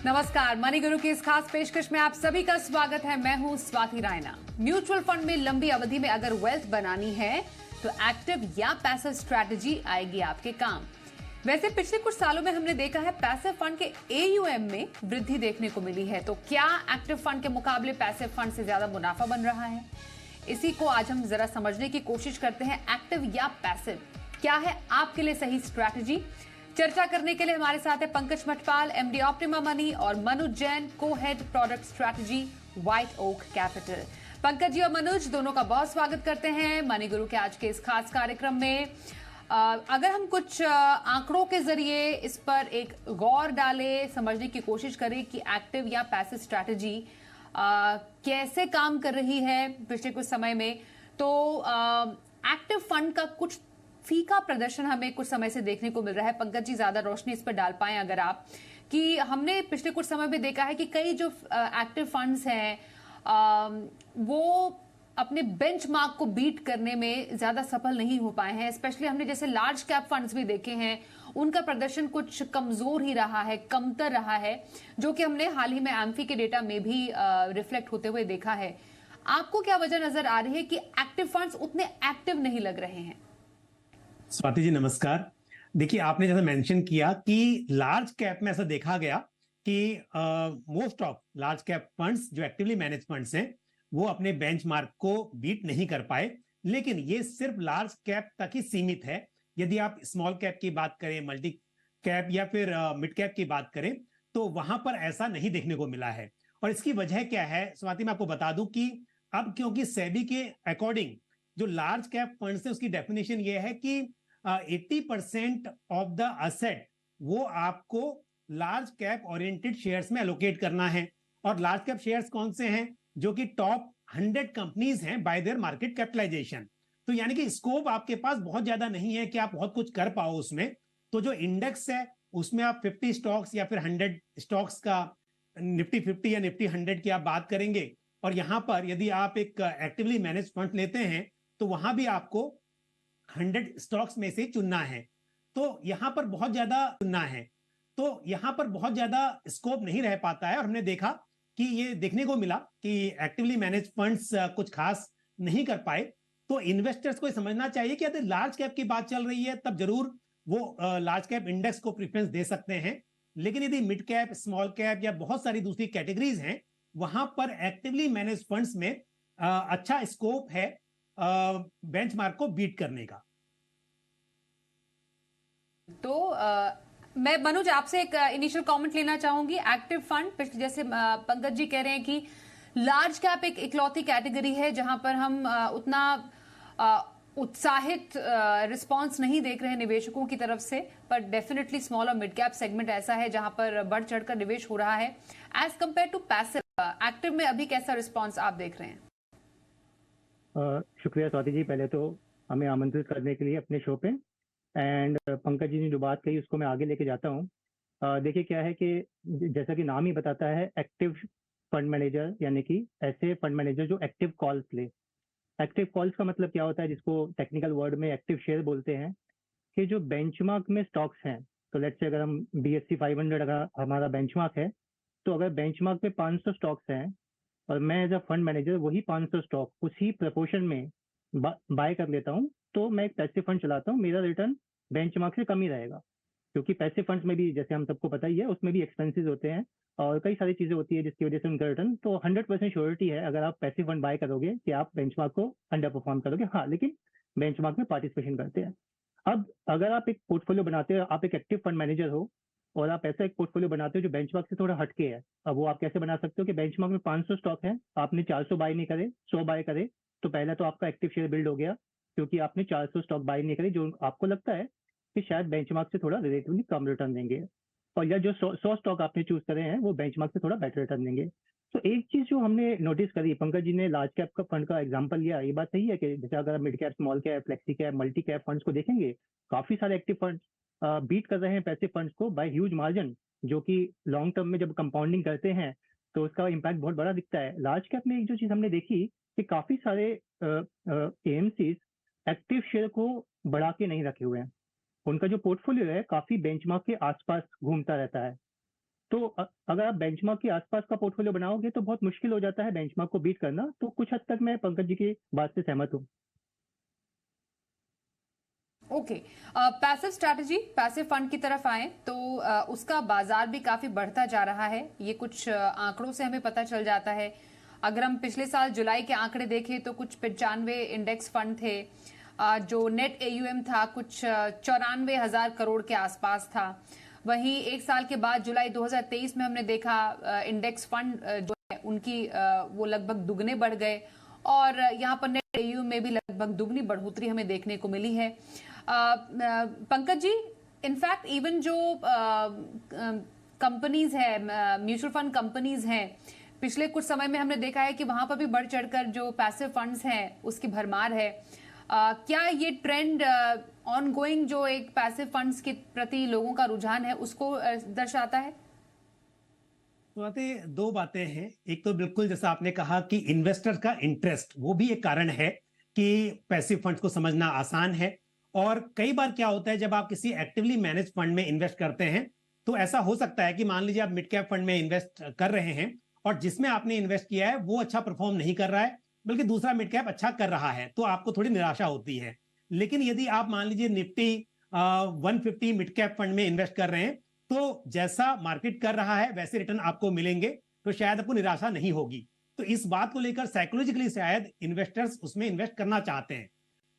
नमस्कार, मनी गुरु की इस खास पेशकश में आप सभी का स्वागत है। मैं हूं स्वाति रायना। म्यूचुअल फंड में लंबी अवधि में अगर वेल्थ बनानी है तो एक्टिव या पैसिव स्ट्रैटेजी आएगी आपके काम। वैसे पिछले कुछ सालों में हमने देखा है पैसिव फंड के AUM में वृद्धि देखने को मिली है। तो क्या एक्टिव फंड के मुकाबले पैसिव फंड से ज्यादा मुनाफा बन रहा है? इसी को आज हम जरा समझने की कोशिश करते हैं। एक्टिव या पैसिव, क्या है आपके लिए सही स्ट्रैटेजी? चर्चा करने के लिए हमारे साथ है Pankaj Matpal, MD Optima Money, और Manuj Jain, co-head product strategy, White Oak Capital. Pankaj ji और मनुज दोनों का बहुत स्वागत करते हैं मनी गुरु के आज के इस खास कार्यक्रम में। अगर हम कुछ आंकड़ों के जरिए इस पर एक गौर डालें, समझने की कोशिश करें कि एक्टिव या पैसिव स्ट्रैटेजी कैसे काम कर रही है पिछले कुछ समय में, तो एक्टिव फंड का कुछ फीका प्रदर्शन हमें कुछ समय से देखने को मिल रहा है। पंकज जी ज्यादा रोशनी इस पर डाल पाए अगर आप, कि हमने पिछले कुछ समय में देखा है कि कई जो एक्टिव फंड्स हैं वो अपने बेंचमार्क को बीट करने में ज्यादा सफल नहीं हो पाए हैं। स्पेशली हमने जैसे लार्ज कैप फंड्स भी देखे हैं, उनका प्रदर्शन कुछ कमजोर ही रहा है, कमतर रहा है, जो कि हमने हाल ही में एम्फी के डेटा में भी रिफ्लेक्ट होते हुए देखा है। आपको क्या वजह नजर आ रही है कि एक्टिव फंड्स उतने एक्टिव नहीं लग रहे हैं? स्वाति जी नमस्कार। देखिए, आपने जैसा मेंशन किया कि लार्ज कैप में ऐसा देखा गया कि most of large cap funds जो एक्टिवली मैनेज फंड्स हैं वो अपने बेंचमार्क को बीट नहीं कर पाए। लेकिन ये सिर्फ लार्ज कैप तक ही सीमित है। यदि आप स्मॉल कैप की बात करें, मल्टी कैप या फिर मिड कैप की बात करें, तो वहां पर ऐसा नहीं देखने को मिला है। और इसकी वजह क्या है स्वाति, मैं आपको बता दूं कि अब क्योंकि सेबी के अकॉर्डिंग जो लार्ज कैप फंड्स है उसकी डेफिनेशन ये है कि 80% ऑफ द असेट वो आपको लार्ज कैप ओरिएंटेड शेयर्स में एलोकेट करना है। और लार्ज कैप शेयर्स कौन से हैं? जो कि टॉप 100 कंपनीज हैं बाय देयर मार्केट कैपिटलाइजेशन। तो यानी कि स्कोप आपके पास बहुत ज्यादा नहीं है कि आप बहुत कुछ कर पाओ उसमें। तो जो इंडेक्स है उसमें आप 50 स्टॉक्स या फिर 100 स्टॉक्स का, निफ्टी 50 या निफ्टी 100 की आप बात करेंगे। और यहां पर यदि आप एक एक्टिवली मैनेज फंड लेते हैं तो वहां भी आपको 100 स्टॉक्स में से चुनना है। तो यहां पर बहुत ज्यादा चुनना है, तो यहां पर बहुत ज्यादा स्कोप नहीं रह पाता है। और हमने देखा कि ये देखने को मिला कि एक्टिवली मैनेज फंड्स कुछ खास नहीं कर पाए। तो इन्वेस्टर्स को समझना चाहिए कि यदि लार्ज कैप की बात चल रही है तब जरूर वो लार्ज कैप इंडेक्स को प्रेफरेंस दे सकते हैं। लेकिन यदि मिड कैप, स्मॉल कैप या बहुत सारी दूसरी कैटेगरीज हैं, वहां पर एक्टिवली मैनेज फंड्स में अच्छा स्कोप है बेंचमार्क को बीट करने का। तो मैं मनुज आपसे एक इनिशियल कमेंट लेना चाहूंगी। एक्टिव फंड जैसे पंकज जी कह रहे हैं कि लार्ज कैप एक इकलौती कैटेगरी है जहां पर हम उतना उत्साहित रिस्पांस नहीं देख रहे हैं निवेशकों की तरफ से, पर डेफिनेटली स्मॉल और मिड कैप सेगमेंट ऐसा है जहां पर बढ़ चढ़कर निवेश हो रहा है as compare to passive. Active में अभी कैसा रिस्पांस आप देख रहे हैं? शुक्रिया स्वाति जी, पहले तो हमें आमंत्रित करने के लिए अपने शो पे। एंड पंकज जी ने जो बात कही उसको मैं आगे लेके जाता हूँ। देखिए क्या है कि जैसा कि नाम ही बताता है, एक्टिव फंड मैनेजर, यानी कि ऐसे फंड मैनेजर जो एक्टिव कॉल्स ले। एक्टिव कॉल्स का मतलब क्या होता है, जिसको टेक्निकल वर्ड में एक्टिव शेयर बोलते हैं, कि जो बेंचमार्क में स्टॉक्स हैं। तो लेट्स से अगर हम BSE 500 अगर हमारा बेंचमार्क है, तो अगर बेंचमार्क में 500 स्टॉक्स हैं और मैं एज अ फंड मैनेजर वही 500 स्टॉक उसी प्रपोर्शन में बाय कर लेता हूँ, तो मैं एक पैसिव फंड चलाता हूँ, मेरा रिटर्न बेंचमार्क से कम ही रहेगा। क्योंकि पैसिव फंड्स में भी, जैसे हम सबको पता ही है, उसमें भी एक्सपेंसेस होते हैं और कई सारी चीजें होती है जिसकी वजह से उनका रिटर्न, तो 100% श्योरिटी है अगर आप पैसिव फंड बाय करोगे कि आप बेंचमार्क को अंडर परफॉर्म करोगे। हाँ, लेकिन बेंचमार्क में पार्टिसिपेशन करते हैं। अब अगर आप एक पोर्टफोलियो बनाते हो, आप एक एक्टिव फंड मैनेजर हो और आप ऐसा एक पोर्टफोलियो बनाते हो जो बेंचमार्क से थोड़ा हटके है। अब वो आप कैसे बना सकते हो कि बेंचमार्क में 500 स्टॉक है, आपने 400 बाय नहीं करे, 100 बाय करे, तो पहला तो आपका एक्टिव शेयर बिल्ड हो गया, क्योंकि आपने 400 स्टॉक बाय नहीं करे जो आपको लगता है कि शायद बेंचमार्क से थोड़ा रिलेटिवली कम रिटर्न देंगे। और या जो 100 स्टॉक आपने चूज करे हैं वो बेंचमार्क से थोड़ा बेटर रिटर्न देंगे। तो एक चीज जो हमने नोटिस करी, पंकज जी ने लार्ज कैप का फंड का एग्जांपल लिया, ये बात सही है कि जैसे अगर mid cap, small cap, flexi cap, multi cap funds को देखेंगे, काफी सारे एक्टिव फंड्स बीट कर रहे हैं पैसिव फंड्स को बाय ह्यूज मार्जिन, जो कि लॉन्ग टर्म में जब कंपाउंडिंग करते हैं तो उसका इम्पैक्ट बहुत बड़ा दिखता है। लार्ज कैप में एक जो चीज हमने देखी कि काफी सारे AMCs एक्टिव शेयर को बढ़ा के नहीं रखे हुए हैं। उनका जो पोर्टफोलियो है काफी बेंचमार्क के आसपास घूमता रहता है। तो अगर आप बेंचमार्क के आसपास का पोर्टफोलियो बनाओगे तो बहुत मुश्किल हो जाता है बेंचमार्क को बीट करना। तो कुछ हद तक मैं पंकज जी की बात से सहमत हूँ। Okay, passive strategy, passive fund की तरफ आए तो उसका बाजार भी काफी बढ़ता जा रहा है। ये कुछ आंकड़ों से हमें पता चल जाता है। अगर हम पिछले साल जुलाई के आंकड़े देखें तो कुछ 95 इंडेक्स फंड थे, जो नेट एयूएम था कुछ 94,000 करोड़ के आसपास था। वहीं एक साल के बाद जुलाई 2023 में हमने देखा इंडेक्स फंड जो है उनकी वो लगभग दुगने बढ़ गए, और यहाँ पर नेट एयूएम में भी लगभग दुगनी बढ़ोतरी हमें देखने को मिली है। पंकज जी, इनफैक्ट इवन जो कंपनीज है, म्यूचुअल फंड कंपनीज हैं, पिछले कुछ समय में हमने देखा है कि वहां पर भी बढ़ चढ़कर जो पैसिव फंड्स हैं उसकी भरमार है। क्या ये ट्रेंड ऑनगोइंग जो एक पैसिव फंड्स के प्रति लोगों का रुझान है उसको दर्शाता है? बातें दो बातें हैं। एक तो बिल्कुल जैसा आपने कहा कि इन्वेस्टर का इंटरेस्ट वो भी एक कारण है कि पैसिव फंड्स को समझना आसान है। और कई बार क्या होता है जब आप किसी एक्टिवली मैनेज फंड में इन्वेस्ट करते हैं तो ऐसा हो सकता है कि मान लीजिए आप मिड कैप फंड में इन्वेस्ट कर रहे हैं और जिसमें आपने इन्वेस्ट किया है वो अच्छा परफॉर्म नहीं कर रहा है, बल्कि दूसरा मिड कैप अच्छा कर रहा है, तो आपको थोड़ी निराशा होती है। लेकिन यदि आप मान लीजिए निफ्टी 150 मिड कैप फंड में इन्वेस्ट कर रहे हैं तो जैसा मार्केट कर रहा है वैसे रिटर्न आपको मिलेंगे, तो शायद आपको निराशा नहीं होगी। तो इस बात को लेकर साइकोलॉजिकली शायद इन्वेस्टर्स उसमें इन्वेस्ट करना चाहते हैं।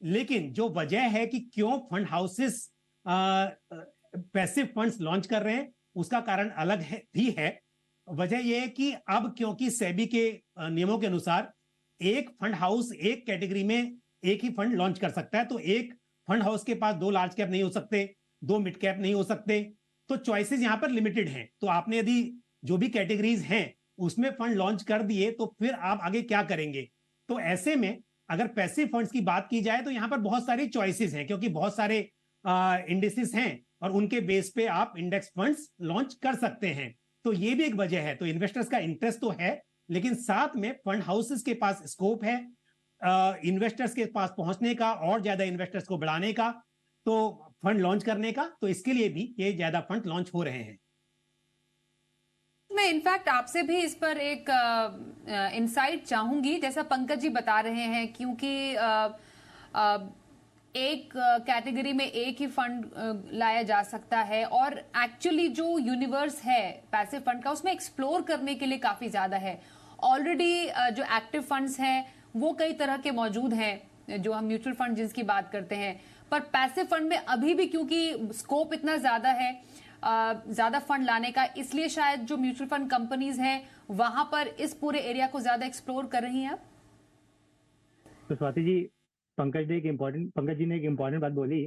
लेकिन जो वजह है कि क्यों fund houses passive funds launch कर रहे हैं उसका कारण अलग है भी है। वजह यह है कि अब क्योंकि सेबी के नियमों के अनुसार एक फंड हाउस एक कैटेगरी में एक ही फंड लॉन्च कर सकता है, तो एक फंड हाउस के पास दो लार्ज कैप नहीं हो सकते, दो मिड कैप नहीं हो सकते, तो चॉइसेस यहां पर लिमिटेड हैं। तो आपने यदि जो भी कैटेगरीज हैं उसमें फंड लॉन्च कर दिए तो फिर आप आगे क्या करेंगे? तो ऐसे में अगर पैसिव फंड्स की बात की जाए तो यहां पर बहुत सारी चॉइसेस हैं, क्योंकि बहुत सारे इंडेक्सेस हैं और उनके बेस पे आप इंडेक्स फंड्स लॉन्च कर सकते हैं। तो ये भी एक वजह है। तो इन्वेस्टर्स का इंटरेस्ट तो है, लेकिन साथ में फंड हाउसेस के पास स्कोप है इन्वेस्टर्स के पास पहुंचने का और ज्यादा इन्वेस्टर्स को बढ़ाने का, तो फंड लॉन्च करने का। तो इसके लिए भी ये ज्यादा फंड लॉन्च हो रहे हैं। मैं इनफैक्ट आपसे भी इस पर एक इंसाइट चाहूंगी, जैसा पंकज जी बता रहे हैं, क्योंकि एक कैटेगरी में एक ही फंड लाया जा सकता है और एक्चुअली जो यूनिवर्स है पैसिव फंड का उसमें एक्सप्लोर करने के लिए काफी ज्यादा है। ऑलरेडी जो एक्टिव फंड्स हैं वो कई तरह के मौजूद हैं, जो हम म्यूचुअल फंड जिसकी बात करते हैं, पर पैसिव फंड में अभी भी क्योंकि स्कोप इतना ज्यादा है ज्यादा फंड लाने का, इसलिए शायद जो म्यूचुअल फंड कंपनीज हैं वहां पर इस पूरे एरिया को ज्यादा एक्सप्लोर कर रही हैं। तो स्वाति जी, पंकज जी ने एक इम्पोर्टेंट बात बोली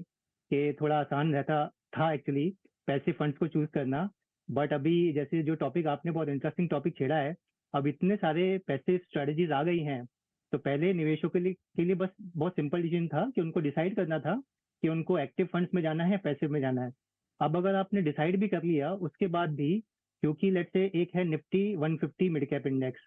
कि थोड़ा आसान रहता था एक्चुअली पैसिव फंड्स को चूज करना, बट अभी जैसे जो टॉपिक आपने बहुत इंटरेस्टिंग टॉपिक छेड़ा है, अब इतने सारे पैसिव स्ट्रेटजीज आ गई हैं। तो पहले निवेशकों के लिए बस बहुत सिंपल डिसीजन था कि उनको डिसाइड करना था कि उनको एक्टिव फंड्स में जाना है, पैसिव में जाना है। अब अगर आपने डिसाइड भी कर लिया उसके बाद भी, क्योंकि लेट्स से एक है Nifty 150 mid cap index,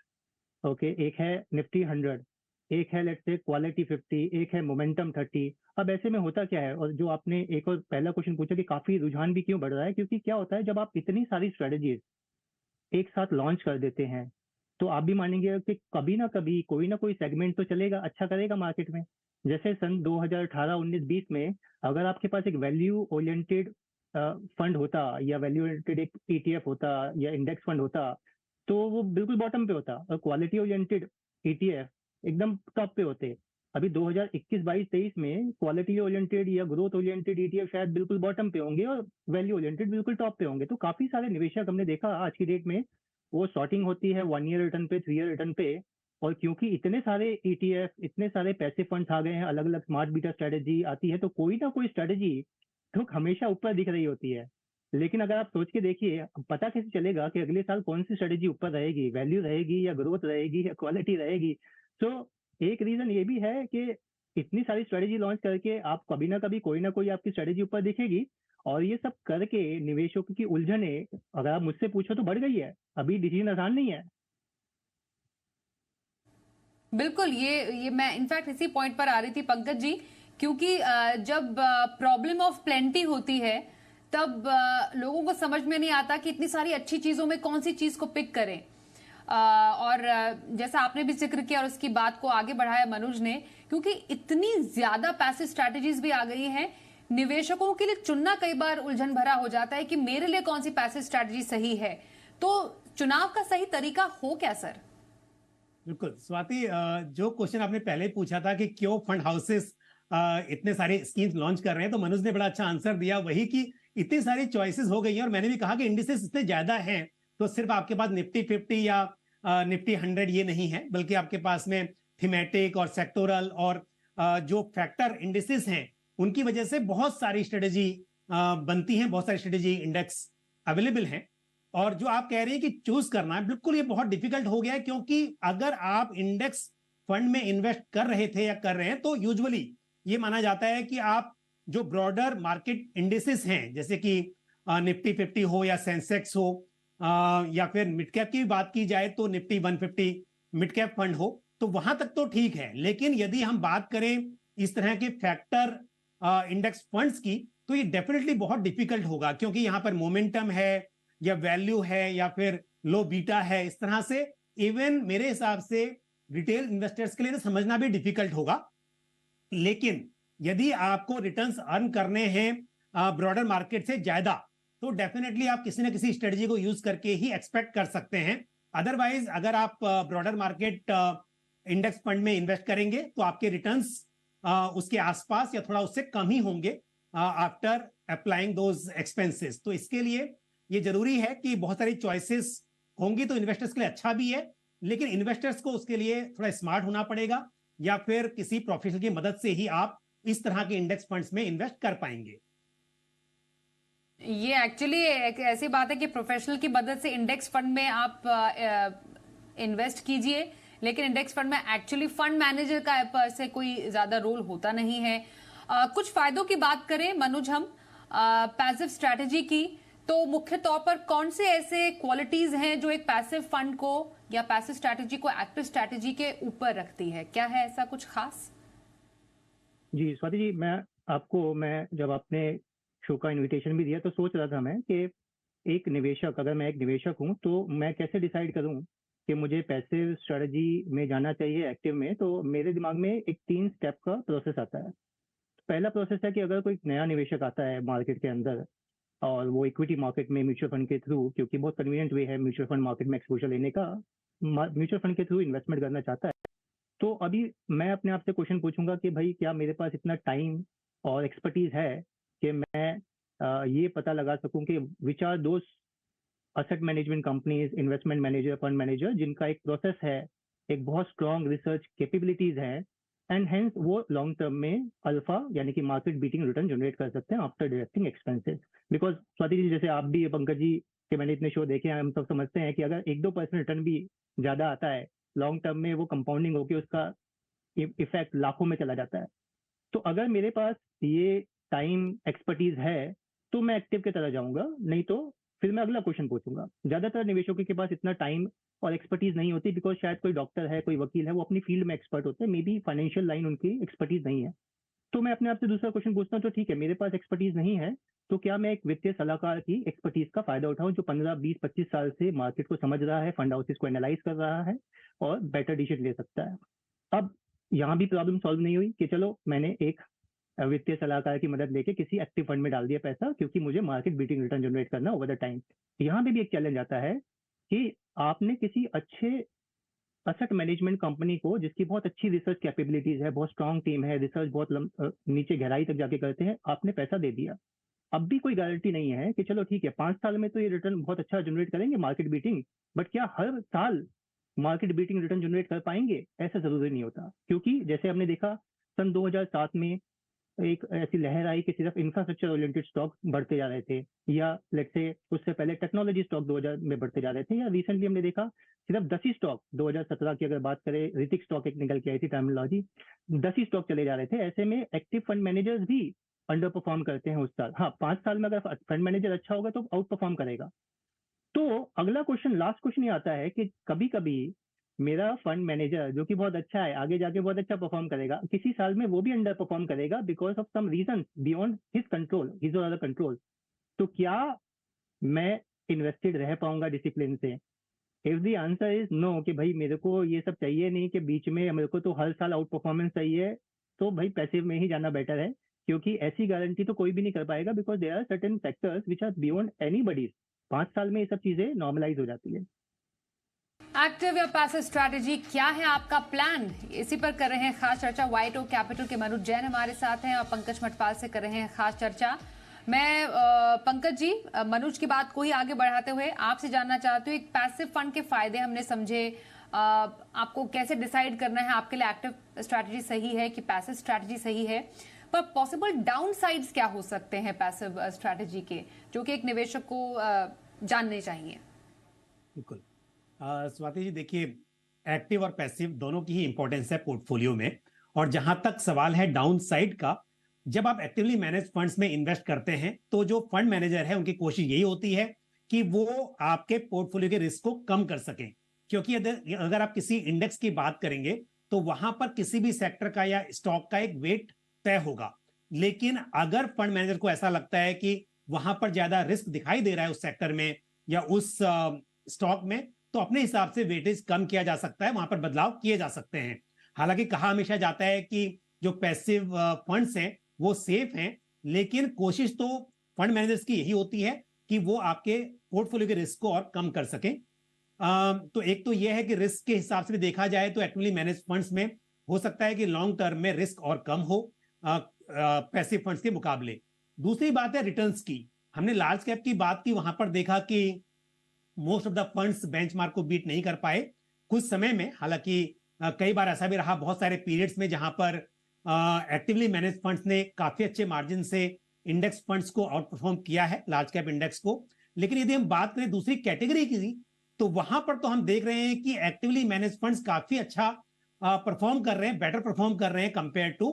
okay, एक है निफ्टी 100, एक है लेट्स से क्वालिटी 50, एक है मोमेंटम 30। अब ऐसे में होता क्या है, और जो आपने एक और पहला क्वेश्चन पूछा कि काफी रुझान भी क्यों बढ़ रहा है, क्योंकि क्या होता है जब आप इतनी सारी स्ट्रेटजीज एक साथ लॉन्च कर देते हैं तो आप भी मानेंगे कि कभी ना कभी कोई ना कोई सेगमेंट तो चलेगा, अच्छा करेगा मार्केट में। जैसे सन 2018, 19, 20 में अगर आपके पास एक वैल्यू ओरिएंटेड फंड होता या वैल्यू ओरिएंटेड एक ETF होता या इंडेक्स फंड होता तो वो बिल्कुल बॉटम पे होता, और क्वालिटी ओरिएंटेड ETF एकदम टॉप पे होते। अभी 2021, 22, 23 में क्वालिटी ओरिएंटेड या ग्रोथ ओरिएंटेड ETF शायद बिल्कुल बॉटम पे होंगे और वैल्यू ओरिएंटेड बिल्कुल टॉप पे होंगे। तो काफी सारे निवेशक हमने देखा आज की डेट में वो शॉर्टिंग होती है 1 ईयर रिटर्न पे, 3 ईयर रिटर्न पे, और क्योंकि इतने सारे ETF, इतने सारे पैसिव फंड्स आ गए हैं, अलग अलग स्मार्ट बीटा स्ट्रेटेजी आती है, तो कोई ना कोई स्ट्रेटेजी तो हमेशा ऊपर दिख रही होती है। लेकिन अगर आप सोच के देखिए, पता कैसे चलेगा कि अगले साल कौन सी स्ट्रेटेजी ऊपर रहेगी, वैल्यू रहेगी या ग्रोथ रहेगी या क्वालिटी रहेगी? तो एक रीजन ये भी है कि इतनी सारी स्ट्रेटेजी लॉन्च करके आप कभी ना कभी कोई ना कोई आपकी स्ट्रेटेजी ऊपर दिखेगी, और ये सब करके निवेशकों की उलझने, अगर आप मुझसे पूछो तो बढ़ गई है। अभी डिसीजन आसान नहीं है। बिल्कुल, ये मैं इनफैक्ट इसी पॉइंट पर आ रही थी पंकज जी, क्योंकि जब प्रॉब्लम ऑफ प्लेंटी होती है तब लोगों को समझ में नहीं आता कि इतनी सारी अच्छी चीजों में कौन सी चीज को पिक करें। और जैसा आपने भी जिक्र किया और उसकी बात को आगे बढ़ाया मनोज ने, क्योंकि इतनी ज्यादा पैसिव स्ट्रैटेजीज भी आ गई हैं, निवेशकों के लिए चुनना कई बार उलझन भरा हो जाता है कि मेरे लिए कौन सी पैसिव स्ट्रैटेजी सही है। तो चुनाव का सही तरीका हो क्या सर? बिल्कुल स्वाति, जो क्वेश्चन आपने पहले पूछा था कि क्यों फंड हाउसेस इतने सारे स्कीम्स लॉन्च कर रहे हैं, तो मनोज ने बड़ा अच्छा आंसर दिया, वही कि इतनी सारी चॉइसेस हो गई हैं। और मैंने भी कहा कि इंडिसेस इतने ज्यादा हैं, तो सिर्फ आपके पास निफ्टी 50 या निफ्टी 100 ये नहीं है, बल्कि आपके पास में थीमेटिक और सेक्टोरल और जो फैक्टर इंडिसेस हैं, उनकी वजह से बहुत सारी स्ट्रेटेजी बनती हैं, बहुत सारी स्ट्रेटेजी इंडेक्स अवेलेबल हैं। और जो आप कह रहे हैं कि चूज करना है, बिल्कुल ये बहुत डिफिकल्ट हो गया है, क्योंकि अगर आप इंडेक्स फंड में इन्वेस्ट कर रहे थे या कर रहे हैं, तो यूजुअली ये माना जाता है कि आप जो ब्रॉडर मार्केट इंडेसेस हैं, जैसे कि निफ्टी 50 हो या सेंसेक्स हो, या फिर मिड कैप की बात की जाए तो निफ्टी 150 मिड कैप फंड हो, तो वहां तक तो ठीक है। लेकिन यदि हम बात करें इस तरह के फैक्टर इंडेक्स फंड्स की, तो ये डेफिनेटली बहुत डिफिकल्ट होगा, क्योंकि यहां पर मोमेंटम है या वैल्यू है या फिर लो बीटा है, इस तरह से इवन मेरे हिसाब से रिटेल इन्वेस्टर्स के लिए तो समझना भी डिफिकल्ट होगा। लेकिन यदि आपको रिटर्न्स अर्न करने हैं ब्रॉडर मार्केट से ज्यादा, तो डेफिनेटली आप किसी ना किसी स्ट्रेटजी को यूज करके ही एक्सपेक्ट कर सकते हैं। अदरवाइज अगर आप ब्रॉडर मार्केट इंडेक्स फंड में इन्वेस्ट करेंगे, तो आपके रिटर्न्स उसके आसपास या थोड़ा उससे कम ही होंगे आफ्टर अप्लाइंग दोज एक्सपेंसेस। तो इसके लिए ये जरूरी है कि बहुत सारी चॉइसेस होंगी, तो इन्वेस्टर्स के लिए अच्छा भी है, लेकिन इन्वेस्टर्स को उसके लिए थोड़ा स्मार्ट होना पड़ेगा, या फिर किसी प्रोफेशनल की मदद से ही आप इस तरह के इंडेक्स फंड्स में इन्वेस्ट कर पाएंगे। ये एक्चुअली एक ऐसी बात है कि प्रोफेशनल की मदद से इंडेक्स फंड में आप इन्वेस्ट कीजिए, लेकिन इंडेक्स फंड में एक्चुअली फंड मैनेजर का पर से कोई ज्यादा रोल होता नहीं है। कुछ फायदों की बात करें मनोज हम पैसिव स्ट्रैटेजी की, तो मुख्य तौर पर कौन से ऐसे क्वालिटीज हैं जो एक पैसिव फंड को या पैसिव स्ट्रैटेजी को एक्टिव स्ट्रैटेजी के ऊपर रखती है? क्या है ऐसा कुछ खास? जी स्वाति जी, मैं जब आपने शो का इनविटेशन भी दिया, तो सोच रहा था मैं कि एक निवेशक, अगर मैं एक निवेशक हूं, तो मैं कैसे डिसाइड करूं कि मुझे पैसिव स्ट्रेटजी में जाना चाहिए एक्टिव में। तो मेरे दिमाग में एक 3 स्टेप का प्रोसेस आता है। पहला प्रोसेस है कि अगर कोई नया निवेशक आता है मार्केट के अंदर, और वो इक्विटी मार्केट में म्यूचुअल फंड के थ्रू, क्योंकि बहुत कन्वीनियंट वे है म्यूचुअल फंड मार्केट में एक्सपोजर लेने का, म्यूचुअल फंड के थ्रू इन्वेस्टमेंट करना चाहता है, तो अभी मैं अपने आप से क्वेश्चन पूछूंगा कि भाई क्या मेरे पास इतना टाइम और एक्सपर्टीज है कि मैं ये पता लगा सकूं कि which are those asset management companies, investment manager, fund manager, जिनका एक प्रोसेस है, एक बहुत स्ट्रॉन्ग रिसर्च कैपेबिलिटीज है, एंड हेंस वो लॉन्ग टर्म में अल्फा यानी कि मार्केट बीटिंग रिटर्न जनरेट कर सकते हैं after deducting expenses. Because Swati ji, जैसे आप भी, पंकज जी के मैंने इतने शो देखे हैं, हम सब समझते हैं कि अगर 1-2% रिटर्न भी ज्यादा आता है, लॉन्ग टर्म में वो कंपाउंडिंग होकर उसका इफेक्ट लाखों में चला जाता है। तो अगर मेरे पास ये टाइम एक्सपर्टीज है, तो मैं एक्टिव की तरह जाऊंगा, नहीं तो फिर मैं अगला क्वेश्चन पूछूंगा। ज्यादातर निवेशकों के पास इतना टाइम और एक्सपर्टीज नहीं होती, बिकॉज शायद कोई डॉक्टर है, कोई वकील है, वो अपनी फील्ड में एक्सपर्ट होते हैं, मे बी फाइनेंशियल लाइन उनकी एक्सपर्टीज नहीं है। तो मैं अपने आप से दूसरा क्वेश्चन पूछता हूँ, तो ठीक है मेरे पास एक्सपर्टीज नहीं है, तो क्या मैं एक वित्तीय सलाहकार की एक्सपर्टीज का फायदा उठाऊं, जो 15, 20, 25 साल से मार्केट को समझ रहा है, फंड हाउसेस को एनालाइज कर रहा है और बेटर डिसीजन ले सकता है। अब यहाँ भी प्रॉब्लम सॉल्व नहीं हुई कि चलो मैंने एक वित्तीय सलाहकार की मदद लेके किसी एक्टिव फंड में डाल दिया पैसा, क्योंकि मुझे मार्केट बीटिंग रिटर्न जनरेट करना ओवर द टाइम। यहाँ पे भी एक चैलेंज आता है कि आपने किसी अच्छे असेट मैनेजमेंट कंपनी को, जिसकी बहुत अच्छी रिसर्च कैपेबिलिटीज है, बहुत स्ट्रॉन्ग टीम है, रिसर्च बहुत नीचे गहराई तक जाके करते हैं, आपने पैसा दे दिया। अब भी कोई गारंटी नहीं है कि चलो ठीक है 5 साल में तो ये रिटर्न बहुत अच्छा जनरेट करेंगे मार्केट बीटिंग, बट क्या हर साल मार्केट बीटिंग रिटर्न जनरेट कर पाएंगे? ऐसा जरूरी नहीं होता, क्योंकि जैसे हमने देखा सन 2007 में एक ऐसी लहर आई कि सिर्फ इंफ्रास्ट्रक्चर ओरिएंटेड स्टॉक बढ़ते जा रहे थे, या लेट्स से उससे पहले टेक्नोलॉजी स्टॉक 2000 में बढ़ते जा रहे थे, या रिसेंटली हमने देखा सिर्फ 10 ही स्टॉक, 2017 की अगर बात करें, ऋतिक स्टॉक एक निकल के आई थी टर्मिनोलॉजी, 10 ही स्टॉक चले जा रहे थे। ऐसे में एक्टिव फंड मैनेजर्स भी अंडर परफॉर्म करते हैं उस साल। हाँ, 5 साल में अगर फंड मैनेजर अच्छा होगा तो आउट परफॉर्म करेगा। तो अगला क्वेश्चन, लास्ट क्वेश्चन ये आता है कि कभी कभी मेरा फंड मैनेजर जो कि बहुत अच्छा है, आगे जाके बहुत अच्छा परफॉर्म करेगा, किसी साल में वो भी अंडर परफॉर्म करेगा because of some reason beyond his control, his और अदर कंट्रोल। तो क्या मैं इन्वेस्टेड रह पाऊंगा डिसिप्लिन से? If the answer is no कि भाई मेरे को ये सब चाहिए नहीं कि बीच में मेरे को तो हर साल आउट परफॉर्मेंस चाहिए, तो भाई पैसिव में ही जाना बेटर है, क्योंकि ऐसी गारंटी तो कोई भी नहीं कर पाएगा, because there are certain factors which are beyond anybody's. 5 साल में ये सब चीजें नॉर्मलाइज हो जाती है। एक्टिव या पैसिव स्ट्रैटेजी, क्या है आपका प्लान? इसी पर कर रहे हैं खास चर्चा। व्हाइट ओक कैपिटल के मनोज जैन हमारे साथ हैं और पंकज मटपाल से कर रहे हैं खास चर्चा। मैं पंकज जी, मनोज की बात को ही आगे बढ़ाते हुए आपसे जानना चाहती हूँ, एक पैसिव फंड के फायदे हमने समझे, आपको कैसे डिसाइड करना है आपके लिए एक्टिव स्ट्रैटेजी सही है कि पैसिव स्ट्रैटेजी सही है, पर पॉसिबल डाउन साइड्स क्या हो सकते हैं पैसिव स्ट्रैटेजी के, जो कि एक निवेशक को जानने चाहिए? बिल्कुल। स्वाति जी, देखिए, एक्टिव और पैसिव दोनों की ही इंपॉर्टेंस है पोर्टफोलियो में। और जहां तक सवाल है डाउन साइड का, जब आप एक्टिवली मैनेज फंड्स में इन्वेस्ट करते हैं तो जो फंड मैनेजर है उनकी कोशिश यही होती है कि वो आपके पोर्टफोलियो के रिस्क को कम कर सकें। क्योंकि अगर आप किसी इंडेक्स की बात करेंगे तो वहां पर किसी भी सेक्टर का या स्टॉक का एक वेट तय होगा, लेकिन अगर फंड मैनेजर को ऐसा लगता है कि वहां पर ज्यादा रिस्क दिखाई दे रहा है उस सेक्टर में या उस स्टॉक में, तो अपने हिसाब से वेटेज कम किया जा सकता है, वहां पर बदलाव किए जा सकते हैं। हालांकि कहा हमेशा जाता है कि जो पैसिव फंड्स हैं वो सेफ हैं, लेकिन कोशिश तो फंड मैनेजर्स की यही होती है कि वो आपके पोर्टफोलियो के रिस्क को और कम कर सकें। तो एक तो यह है कि रिस्क के हिसाब से भी देखा जाए तो एक्टिवली मैनेज फंड्स में हो सकता है कि लॉन्ग टर्म में रिस्क और कम हो पैसिव फंड्स के मुकाबले। दूसरी बात है रिटर्न्स की। हमने लार्ज कैप की बात की, वहां पर देखा कि most of the funds benchmark को बीट नहीं कर पाए कुछ समय में। हालांकि कई बार ऐसा भी रहा बहुत सारे पीरियड्स में जहां पर एक्टिवली मैनेज फंड्स ने काफी अच्छे मार्जिन से इंडेक्स फंड्स को आउट परफॉर्म किया है, लार्ज कैप इंडेक्स को। लेकिन यदि हम बात करें दूसरी कैटेगरी की, तो वहां पर तो हम देख रहे हैं कि एक्टिवली मैनेज फंड्स काफी अच्छा परफॉर्म कर रहे हैं, बेटर परफॉर्म कर रहे हैं कंपेयर टू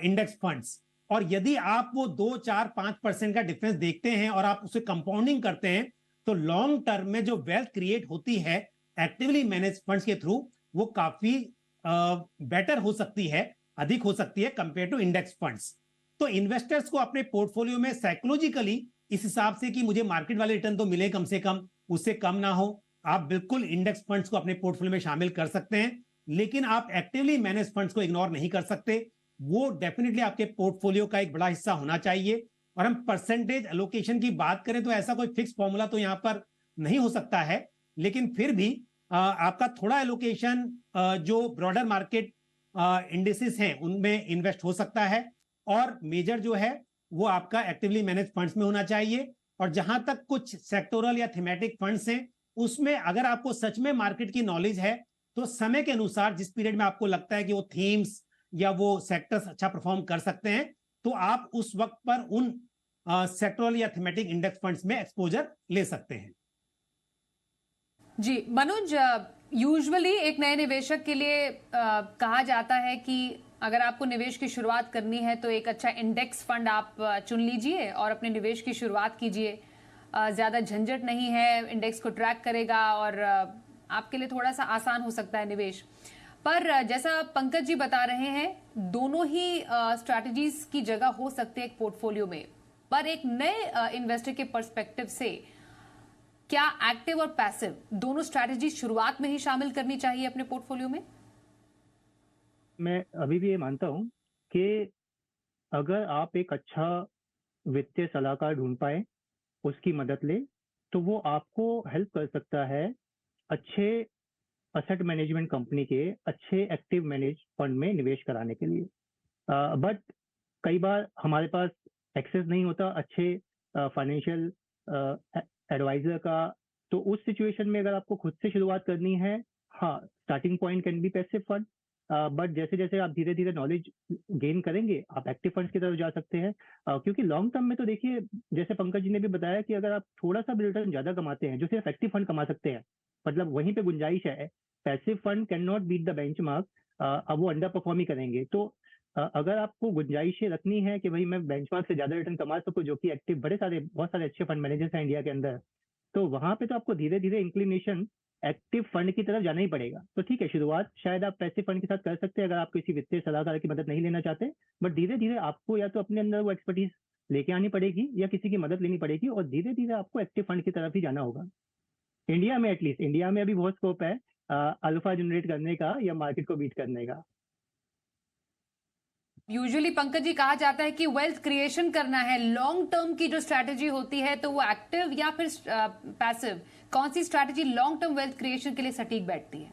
इंडेक्स फंड्स। और यदि आप वो 2, 4, 5% का डिफरेंस देखते हैं और आप उसे कंपाउंडिंग करते हैं, तो लॉन्ग टर्म में जो वेल्थ क्रिएट होती है एक्टिवली मैनेज फंड्स के थ्रू, वो काफी बेटर हो सकती है, अधिक हो सकती है कंपेयर टू इंडेक्स फंड्स। तो इन्वेस्टर्स को अपने पोर्टफोलियो में साइकोलॉजिकली इस हिसाब से कि मुझे मार्केट वाले रिटर्न तो मिले कम से कम, उससे कम ना हो, आप बिल्कुल इंडेक्स फंड्स को अपने पोर्टफोलियो में शामिल कर सकते हैं। लेकिन आप एक्टिवली मैनेज फंड्स को इग्नोर नहीं कर सकते, वो डेफिनेटली आपके पोर्टफोलियो का एक बड़ा हिस्सा होना चाहिए। और हम परसेंटेज एलोकेशन की बात करें तो ऐसा कोई फिक्स फॉर्मूला तो यहां पर नहीं हो सकता है, लेकिन फिर भी आपका थोड़ा एलोकेशन जो ब्रॉडर मार्केट इंडिसेस हैं उनमें इन्वेस्ट हो सकता है, और मेजर जो है वो आपका एक्टिवली मैनेज फंड्स में होना चाहिए। और जहां तक कुछ सेक्टोरल या थीमेटिक फंड्स हैं, उसमें अगर आपको सच में मार्केट की नॉलेज है तो समय के अनुसार जिस पीरियड में आपको लगता है कि वो थीम्स या वो सेक्टर्स अच्छा परफॉर्म कर सकते हैं, तो आप उस वक्त पर उन सेक्टोरल या थीमेटिक इंडेक्स फंड्स में एक्सपोजर ले सकते हैं। जी मनोज, यूजुअली एक नए निवेशक के लिए कहा जाता है कि अगर आपको निवेश की शुरुआत करनी है तो एक अच्छा इंडेक्स फंड आप चुन लीजिए और अपने निवेश की शुरुआत कीजिए। ज्यादा झंझट नहीं है, इंडेक्स को ट्रैक करेगा और आपके लिए थोड़ा सा आसान हो सकता है निवेश। पर जैसा पंकज जी बता रहे हैं, दोनों ही स्ट्रैटेजीज की जगह हो सकती है एक पोर्टफोलियो में, पर एक नए इन्वेस्टर के पर्सपेक्टिव से क्या एक्टिव और पैसिव दोनों स्ट्रैटेजी शुरुआत में ही शामिल करनी चाहिए अपने पोर्टफोलियो में? मैं अभी भी ये मानता हूँ कि अगर आप एक अच्छा वित्तीय सलाहकार ढूंढ पाए, उसकी मदद ले, तो वो आपको हेल्प कर सकता है अच्छे असेट मैनेजमेंट कंपनी के अच्छे एक्टिव मैनेज फंड में निवेश कराने के लिए। बट कई बार हमारे पास एक्सेस नहीं होता अच्छे फाइनेंशियल एडवाइजर का, तो उस सिचुएशन में अगर आपको खुद से शुरुआत करनी है, हाँ, starting point can be passive fund, but जैसे जैसे आप धीरे धीरे नॉलेज गेन करेंगे आप एक्टिव फंड्स की तरफ जा सकते हैं। क्योंकि लॉन्ग टर्म में तो देखिए, जैसे पंकज जी ने भी बताया कि अगर आप थोड़ा सा भी रिटर्न ज्यादा कमाते हैं, जो सिर्फ एक्टिव फंड कमा सकते हैं, मतलब वहीं पे गुंजाइश है। Passive fund can not beat the benchmark, अब वो अंडर परफॉर्म ही करेंगे। तो अगर आपको गुंजाइशें रखनी है कि भाई मैं बेंचमार्क से ज्यादा रिटर्न कमा सकूं, जो कि एक्टिव बहुत सारे अच्छे फंड मैनेजर्स हैं इंडिया के अंदर, तो वहां पे तो आपको धीरे धीरे इंक्लिनेशन एक्टिव फंड की तरफ जाना ही पड़ेगा। तो ठीक है, शुरुआत शायद आप पैसिव फंड के साथ कर सकते हैं अगर आप किसी वित्तीय सलाहकार की मदद नहीं लेना चाहते, बट धीरे धीरे आपको या तो अपने अंदर वो एक्सपर्टीज लेके आनी पड़ेगी या किसी की मदद लेनी पड़ेगी, और धीरे धीरे आपको एक्टिव फंड की तरफ ही जाना होगा। इंडिया में एटलीस्ट, इंडिया में अभी बहुत स्कोप है अल्फा जनरेट करने का या मार्केट को बीट करने का। यूजुअली पंकज जी कहा जाता है कि वेल्थ क्रिएशन करना है, लॉन्ग टर्म की जो स्ट्रैटेजी होती है तो वो एक्टिव या फिर पैसिव, कौन सी strategy long term wealth creation के लिए सटीक बैठती है?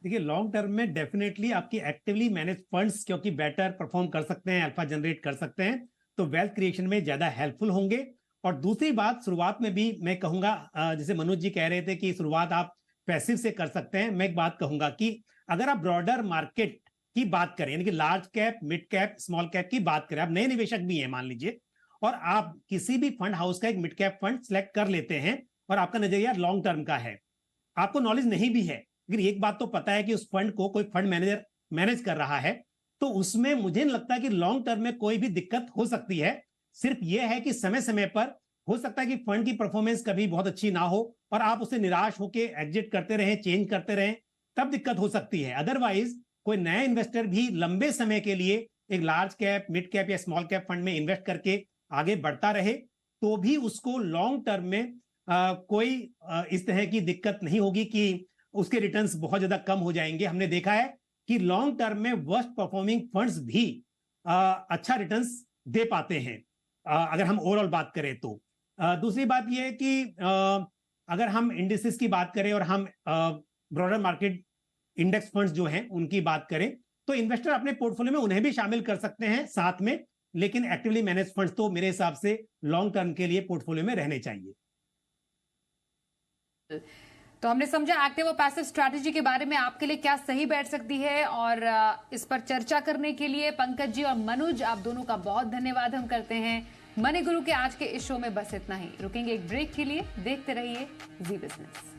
देखिए लॉन्ग टर्म में डेफिनेटली आपकी एक्टिवली मैनेज फंड्स क्योंकि बेटर परफॉर्म कर सकते हैं, अल्फा जनरेट कर सकते हैं, तो वेल्थ क्रिएशन में ज्यादा हेल्पफुल होंगे। और दूसरी बात, शुरुआत में भी मैं कहूंगा, जैसे मनोज जी कह रहे थे कि शुरुआत आप पैसिव से कर सकते हैं, मैं एक बात कहूंगा कि अगर आप ब्रॉडर मार्केट की बात करें, यानी कि large cap, mid cap, small cap की बात करें, आप नए निवेशक भी हैं मान लीजिए, और आप किसी भी फंड हाउस का एक मिड कैप फंड सिलेक्ट कर लेते हैं और आपका नजरिया लॉन्ग टर्म का है, आपको नॉलेज नहीं भी है, लेकिन एक बात तो पता है कि उस फंड को कोई फंड मैनेजर मैनेज कर रहा है, तो उसमें मुझे नहीं लगता कि लॉन्ग टर्म में कोई भी दिक्कत हो सकती है। सिर्फ यह है कि समय समय पर हो सकता है कि फंड की परफॉर्मेंस कभी बहुत अच्छी ना हो और आप उससे निराश होकर एग्जिट करते रहें, चेंज करते रहें, तब दिक्कत हो सकती है। अदरवाइज कोई नया इन्वेस्टर भी लंबे समय के लिए एक लार्ज कैप, मिड कैप या स्मॉल कैप फंड में इन्वेस्ट करके आगे बढ़ता रहे तो भी उसको लॉन्ग टर्म में कोई इस तरह की दिक्कत नहीं होगी कि उसके रिटर्न्स बहुत ज्यादा कम हो जाएंगे। हमने देखा है कि लॉन्ग टर्म में वर्स्ट परफॉर्मिंग फंड्स भी अच्छा रिटर्न्स दे पाते हैं, अगर हम ओवरऑल बात करें तो। दूसरी बात यह है कि अगर हम इंडिसेस की बात करें और हम ब्रॉडर मार्केट इंडेक्स फंड्स जो हैं उनकी बात करें, तो इन्वेस्टर अपने पोर्टफोलियो में उन्हें भी शामिल कर सकते हैं साथ में, लेकिन एक्टिवली मैनेज फंड्स तो मेरे हिसाब से लॉन्ग टर्म के लिए पोर्टफोलियो में रहने चाहिए। तो हमने समझा एक्टिव और पैसिव स्ट्रैटेजी के बारे में आपके लिए क्या सही बैठ सकती है, और इस पर चर्चा करने के लिए पंकज जी और मनोज, आप दोनों का बहुत धन्यवाद हम करते हैं। मनी गुरु के आज के इस शो में बस इतना ही, रुकेंगे एक ब्रेक के लिए, देखते रहिए जी बिजनेस।